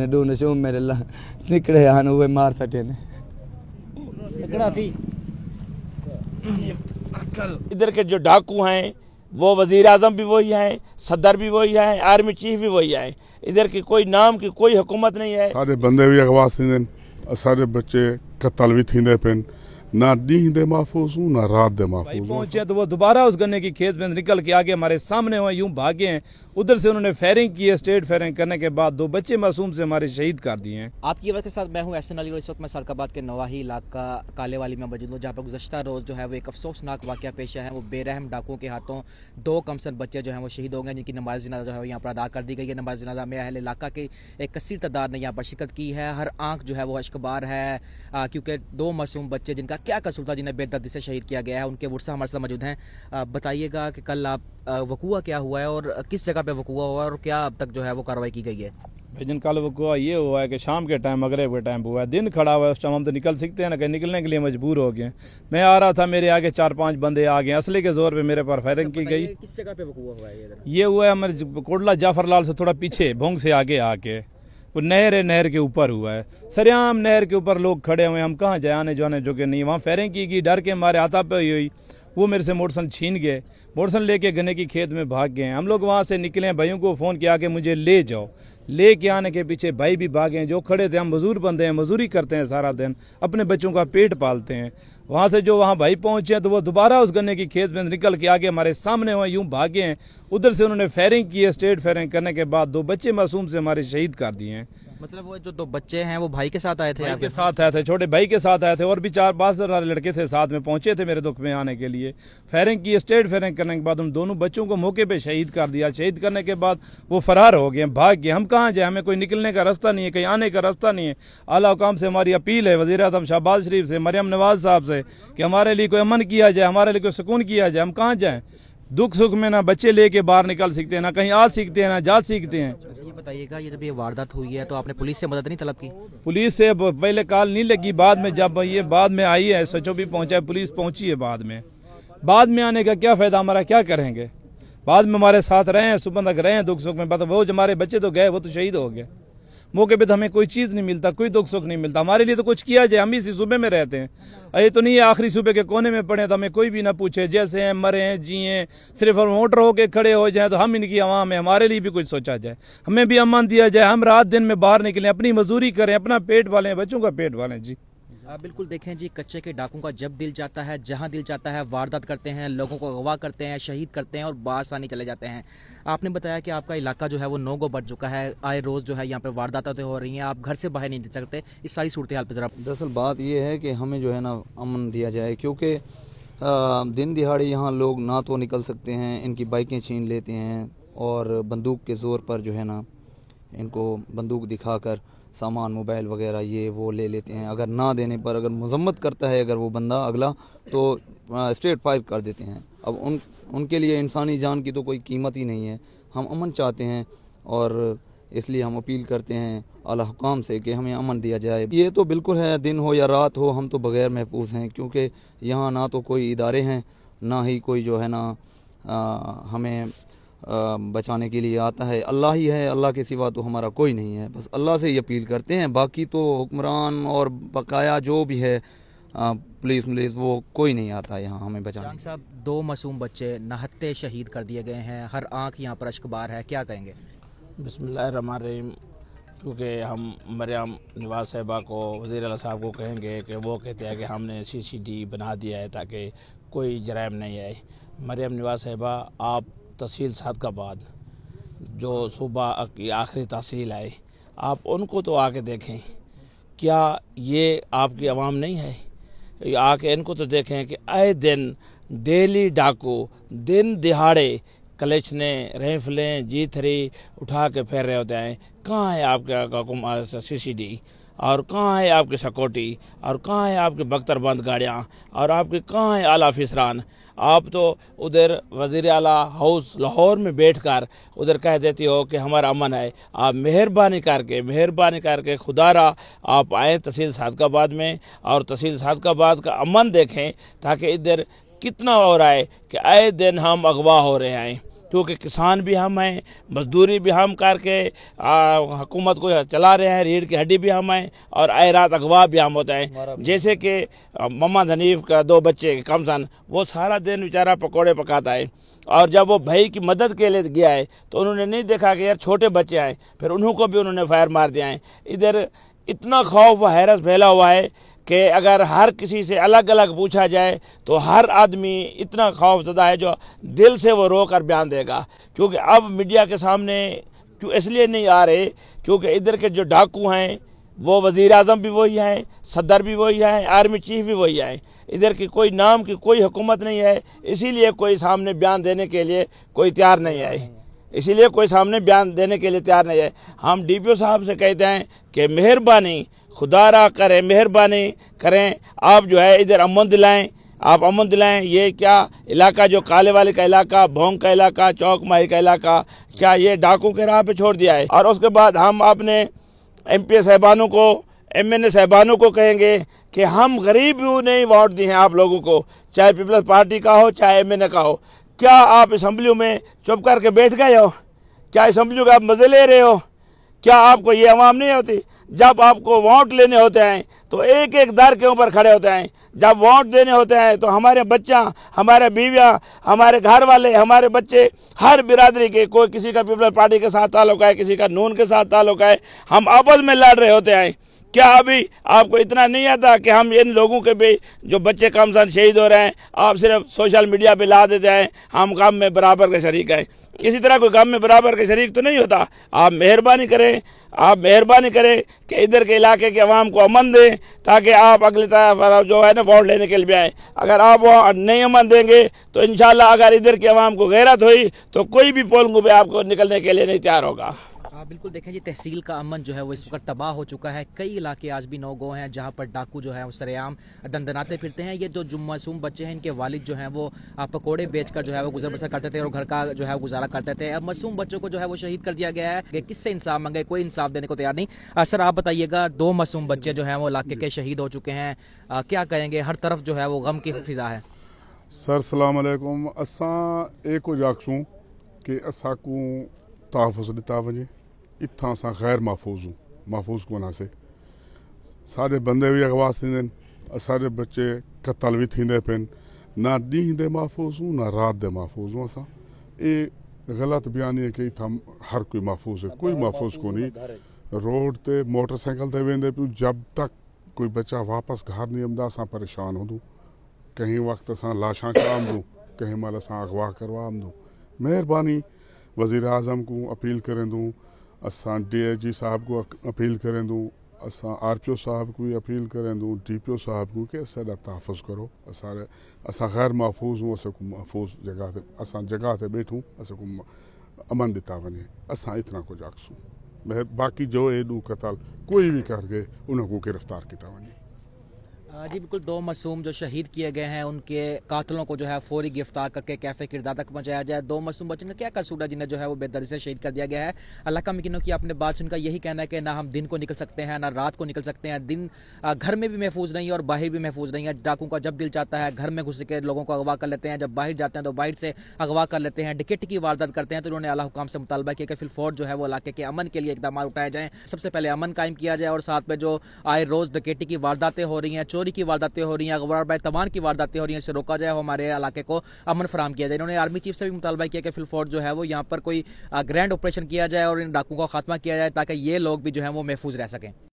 ढूंढ शो मेरे ला निकले आन हुए मार सटे ने थी। इधर के जो डाकू हैं वो वजीर आजम भी वही हैं, सदर भी वही हैं, आर्मी चीफ भी वही हैं। इधर की कोई नाम की कोई हुकूमत नहीं है। सारे बंदे भी अगवा थींदे, सारे बच्चे कत्ल भी थींदे पिन, ना ॾींहं दे महफूज़ हूँ ना रात दे महफूज़। पहुंचे तो वो दोबारा उस गन्ने की खेत में निकल के आगे हमारे सामने हुए, यूं भागे हैं। उधर से उन्होंने फायरिंग की है। स्टेट फायरिंग करने के बाद 2 बच्चे मासूम से हमारे शहीद कर दिए हैं। आपकी वजह के साथ मैं हूं एहसन अली और इस वक्त मैं सालकाबाद के नवाही इलाका कालेवाली में मौजूद हूं, जहां पर गुज़श्ता रोज़ जो है वो एक अफसोसनाक वाक़या पेश है। वो बेरहम डाकुओं के हाथों 2 कमसन बच्चे जो हैं वो शहीद हो गए, जिनकी नमाज जनाजा जो है यहाँ पर अदा कर दी गई है। नमाज जनाजा में अहले इलाका के एक कसीर तादाद ने यहाँ पर शिरकत की है। हर आँख जो है वो अश्कबार है, क्योंकि 2 मासूम बच्चे जिनका क्या कसूर था, जिन्हें बेदर्दी से शहीद किया गया है। उनके वर्सा हमारे साथ मौजूद हैं। बताइएगा कि कल आप वकूआ क्या हुआ है और किस जगह पे वकूआ हुआ है और क्या अब तक जो है वो कार्रवाई की गई है? भाईजान कल वकूआ ये हुआ है कि शाम के टाइम मगरिब के टाइम हुआ है। दिन खड़ा हुआ है, उस टाइम हम तो निकल सकते हैं ना, कहीं निकलने के लिए मजबूर हो गए। मैं आ रहा था, मेरे आगे 4-5 बंदे आ गए, असले के जोर पे मेरे पर फायरिंग की गई। किस जगह पे वकूआ हुआ है? ये हुआ है हमारे कोटला जाफर लाल से थोड़ा पीछे, भोंग से आगे आके वो नहर है, नहर के ऊपर हुआ है। सरेआम नहर के ऊपर लोग खड़े हुए, हम कहाँ जाए, आने जाने जो कि नहीं। वहाँ फायरिंग की गई, डर के मारे हाथा पे हुई। वो मेरे से मोटरसाइकिल छीन गए, मोटरसाइकिल लेके गन्ने की खेत में भाग गए। हम लोग वहाँ से निकले, भाइयों को फ़ोन किया कि मुझे ले जाओ। लेके आने के पीछे भाई भी भागे। जो खड़े थे, हम मजदूर बंदे हैं, मजदूरी करते हैं सारा दिन, अपने बच्चों का पेट पालते हैं। वहाँ से जो वहाँ भाई पहुँचे तो वो दोबारा उस गन्ने की खेत में निकल के आगे हमारे सामने हुए, यूं भागे हैं। उधर से उन्होंने फायरिंग की है। स्टेट फायरिंग करने के बाद 2 बच्चे मासूम से हमारे शहीद कर दिए हैं। मतलब वो जो 2 बच्चे हैं वो भाई के साथ आए थे? भाई के साथ आए थे, छोटे भाई के साथ आए थे, और भी 4-5 लड़के थे साथ में, पहुंचे थे मेरे दुख में आने के लिए। फायरिंग की, स्टेट फायरिंग करने के बाद उन दोनों बच्चों को मौके पे शहीद कर दिया। शहीद करने के बाद वो फरार हो गए, भाग गए। हम कहाँ जाए, हमें कोई निकलने का रास्ता नहीं है, कहीं आने का रास्ता नहीं है। आला हुकाम से हमारी अपील है, वज़ीर आज़म शहबाज शरीफ से, मरियम नवाज साहब से, कि हमारे लिए कोई अमन किया जाए, हमारे लिए कोई सुकून किया जाए। हम कहाँ जाएँ? दुख सुख में ना बच्चे लेके बाहर निकल सकते हैं, ना कहीं आ सकते हैं, ना जा सकते हैं। ये बताइएगा, ये जब ये वारदात हुई है तो आपने पुलिस से मदद नहीं तलब की? पुलिस से पहले कॉल नहीं लगी, बाद में जब ये बाद में आई है, सचो भी पहुंचा है, पुलिस पहुंची है बाद में। बाद में आने का क्या फायदा, हमारा क्या करेंगे? बाद में हमारे साथ रहे हैं, सुबह तक रहे हैं दुख सुख में। पता वो हमारे बच्चे तो गए, वो तो शहीद हो गए। मौके पे तो हमें कोई चीज़ नहीं मिलता, कोई दुख सुख नहीं मिलता। हमारे लिए तो कुछ किया जाए, हम इसी सूबे में रहते हैं। ये तो नहीं है आखिरी सूबे के कोने में पड़े तो हमें कोई भी ना पूछे, जैसे हैं मरे हैं जिए, सिर्फ हम वोटर होके खड़े हो जाए तो हम इनकी आवाम है, हमारे लिए भी कुछ सोचा जाए, हमें भी अमन दिया जाए। हम रात दिन में बाहर निकलें, अपनी मजदूरी करें, अपना पेट पालें, बच्चों का पेट पालें। जी बिल्कुल, देखें जी, कच्चे के डाकुओं का जब दिल चाहता है, जहां दिल चाहता है वारदात करते हैं, लोगों को अगवा करते हैं, शहीद करते हैं और बासानी चले जाते हैं। आपने बताया कि आपका इलाका जो है वो 9 गो बढ़ चुका है, आए रोज़ जो है यहाँ पर वारदातें हो रही हैं, आप घर से बाहर नहीं निकल सकते। इस सारी सूरत हाल पर ज़रा। दरअसल बात यह है कि हमें जो है ना अमन दिया जाए, क्योंकि दिन दिहाड़े यहाँ लोग ना तो निकल सकते हैं, इनकी बाइकें छीन लेते हैं और बंदूक के ज़ोर पर जो है ना इनको बंदूक दिखाकर सामान, मोबाइल वगैरह ये वो ले लेते हैं। अगर ना देने पर, अगर मजम्मत करता है अगर वो बंदा अगला, तो स्ट्रेट फायर कर देते हैं। अब उनके लिए इंसानी जान की तो कोई कीमत ही नहीं है। हम अमन चाहते हैं और इसलिए हम अपील करते हैं आला हुकाम से कि हमें अमन दिया जाए। ये तो बिल्कुल है, दिन हो या रात हो, हम तो बग़ैर महफूज हैं, क्योंकि यहाँ ना तो कोई इदारे हैं, ना ही कोई जो है ना हमें बचाने के लिए आता है। अल्लाह ही है, अल्लाह के सिवा तो हमारा कोई नहीं है। बस अल्लाह से ही अपील करते हैं। बाकी तो हुक्मरान और बकाया जो भी है, पुलिस वो कोई नहीं आता यहाँ हमें बचाने। साहब, 2 मासूम बच्चे नहत्ते शहीद कर दिए गए हैं, हर आँख यहाँ पर अश्कबार है, क्या कहेंगे? बिस्मिल्लाहिर्रहमानिर्रहीम। क्योंकि हम मरियम नवाज साहिबा को, वज़ीर आला साहब को कहेंगे कि वो कहते हैं कि हमने CCD बना दिया है ताकि कोई जराइम नहीं आए। मरियम नवाज साहिबा, आप तहसील सादकाबाद जो सूबा की आखिरी तहसील है, आप उनको तो आके देखें, क्या ये आपकी आवाम नहीं है? आके इनको तो देखें कि आए दिन डेली डाकू दिन दिहाड़े कलेक्शने, राइफलें, G3 उठा के फेर रहे होते हैं। कहाँ है आपका CCD, और कहाँ है आपकी सिक्योरिटी, और कहाँ है आपकी बख्तरबंद गाड़ियाँ, और आपके कहाँ है आला अफसरान? आप तो उधर वज़ीर आला हाउस लाहौर में बैठकर उधर कह देती हो कि हमारा अमन है। आप मेहरबानी करके खुदारा आप आएँ तहसील सादकाबाद में और तहसील सादकाबाद का अमन देखें, ताकि इधर कितना हो रहा है कि आए दिन हम अगवा हो रहे हैं। क्योंकि किसान भी हम हैं, मजदूरी भी हम करके हुकूमत को चला रहे हैं, रीढ़ की हड्डी भी हम हैं और आए रात अगवा भी हम होते हैं। जैसे कि मोहम्मद हनीफ का 2 बच्चे कमसन, वो सारा दिन बेचारा पकौड़े पकाता है और जब वो भाई की मदद के लिए गया है तो उन्होंने नहीं देखा कि यार छोटे बच्चे आए, फिर उनको भी उन्होंने फायर मार दिया है। इधर इतना खौफ व हैरत फैला हुआ है कि अगर हर किसी से अलग अलग पूछा जाए तो हर आदमी इतना खौफजदा है जो दिल से वो रो कर बयान देगा। क्योंकि अब मीडिया के सामने क्यों इसलिए नहीं आ रहे क्योंकि इधर के जो डाकू हैं वो वज़ीर आज़म भी वही हैं, सदर भी वही हैं, आर्मी चीफ भी वही हैं। इधर की कोई नाम की कोई हुकूमत नहीं है, इसीलिए कोई सामने बयान देने के लिए कोई तैयार नहीं है। इसीलिए कोई सामने बयान देने के लिए तैयार नहीं है। हम DPO साहब से कहते हैं कि मेहरबानी खुदारा करें, मेहरबानी करें, आप जो है इधर अमन दिलाएं, आप अमन दिलाएं। ये क्या इलाका जो काले वाले का इलाका, भोंग का इलाका, चौक माही का इलाका, क्या ये डाकू के राह पे छोड़ दिया है? और उसके बाद हम अपने MP साहबानों को, MNA साहबानों को कहेंगे कि हम गरीब भी नहीं वोट दिए हैं आप लोगों को, चाहे पीपल्स पार्टी का हो चाहे MNA का हो। क्या आप असम्बलियों में चुप करके बैठ गए हो? क्या असम्बलियों का आप मजे ले रहे हो? क्या आपको ये आवाम नहीं होती? जब आपको वोट लेने होते हैं तो एक एक दर के ऊपर खड़े होते हैं। जब वोट देने होते हैं तो हमारे बच्चा, हमारे बीवियाँ, हमारे घर वाले, हमारे बच्चे, हर बिरादरी के, कोई किसी का पीपल्स पार्टी के साथ ताल्लुक है, किसी का नून के साथ ताल्लुक है, हम आपस में लड़ रहे होते हैं। क्या अभी आपको इतना नहीं आता कि हम इन लोगों के भी जो बच्चे कमसन शहीद हो रहे हैं आप सिर्फ सोशल मीडिया पे ला देते हैं हम गम में बराबर के शरीक हैं? इसी तरह कोई गम में बराबर के शरीक तो नहीं होता। आप मेहरबानी करें, आप मेहरबानी करें कि इधर के इलाके के अवाम को अमन दें ताकि आप अगली तरफ जो है ना वोट लेने के लिए भी आए। अगर आप वो नहीं अमन देंगे तो इंशाल्लाह अगर इधर के अवाम को गैरत हुई तो कोई भी पोलिंग पे आपको निकलने के लिए नहीं तैयार होगा। बिल्कुल देखें जी, तहसील का अमन जो है वो इस वक्त तबाह हो चुका है। कई इलाके आज भी नो गो हैं जहां पर डाकू जो है वो सरेआम दंदनाते फिरते हैं। ये जो मासूम बच्चे हैं इनके वालिद जो हैं वो पकोड़े बेचकर जो है वो गुजर बसर करते थे और घर का जो है गुजारा करते थे। अब मासूम बच्चों को जो है वो शहीद कर दिया गया है कि किससे इंसाफ मांगे, कोई इंसाफ देने को तैयार नहीं। सर आप बताइएगा, 2 मासूम बच्चे जो हैं वो इलाके के शहीद हो चुके हैं, क्या कहेंगे? हर तरफ जो है वो गम की फिजा है। सर सलाम अलैकुम। असां एको जाकसूं कि असां को तहफ़ुज़ दिता वञे, इत्थां असां गैर महफूज़ कोन से साढ़े बंदे भी अगवा थींदे आहिनि, असांजे बच्चे क़तल भी थींदे पिन, ना ॾींहं दे महफूज़ हूं ना रात दे महफूज़ हूं। असां ये गलत बयानी है कि इत्थां हर कोई महफूज़ है, कोई महफूज़ कोन्हे। रोड ते मोटरसाइकिल ते वेंदे पियूं, जब तक कोई बच्चा वापस घर नहीं आंदा असां परेशान हूंदूं। कहीं वक्त असां लाशां करामदूं, कहीं महिल असां अगवा करवामदूं। मेहरबानी वज़ीर आज़म को अपील करेंदूं, असां DIG साहब को अपील करेंदूं, असां RPO साहब को भी अपील करेंदूं, DPO साहब को कि असांजा तहफ़ुज़ करो। असां गैर महफूज़ हूँ, असांखे महफूज़ जगह ते असां जगह ते वेठूं, असांखे अमन दिता वञे। असां इतना कुछ आखसूं, बाकी जो एडू कतल कोई भी करके उनको गिरफ्तार किया वञे। जी बिल्कुल, 2 मासूम जो शहीद किए गए हैं उनके कातलों को जो है फौरी गिरफ्तार करके कैफे किरदार तक पहुंचाया जाए। 2 मासूम बच्चों ने क्या कसूर है जिन्हें जो है वो बेदर्दी से शहीद कर दिया गया है। अल्लाह मकीनों की आपने बात सुनकर यही कहना है कि ना हम दिन को निकल सकते हैं ना रात को निकल सकते हैं। दिन घर में भी महफूज नहीं है और बाहर भी महफूज नहीं है। डाकू का जब दिल चाहता है घर में घुस के लोगों को अगवा कर लेते हैं, जब बाहर जाते हैं तो बाहर से अगवा कर लेते हैं, डकैती की वारदात करते हैं। तो उन्होंने आला हुकाम से मुतालबा किया कि फिलफौर जो है वो इलाके के अमन के लिए इकदाम उठाए जाएँ, सबसे पहले अमन कायम किया जाए और साथ में जो आए रोज़ डकैती की वारदातें हो रही हैं, चोरी की वारदातें हो रही हैं, अगवा तवान की वारदातें हो रही हैं, इसे रोका जाए, हमारे इलाके को अमन फराम किया जाए। इन्होंने आर्मी चीफ से भी मुतालबा किया कि फिलफौर जो है वो यहाँ पर कोई ग्रैंड ऑपरेशन किया जाए और इन डाकू का खात्मा किया जाए ताकि ये लोग भी जो है वो महफूज रह सकें।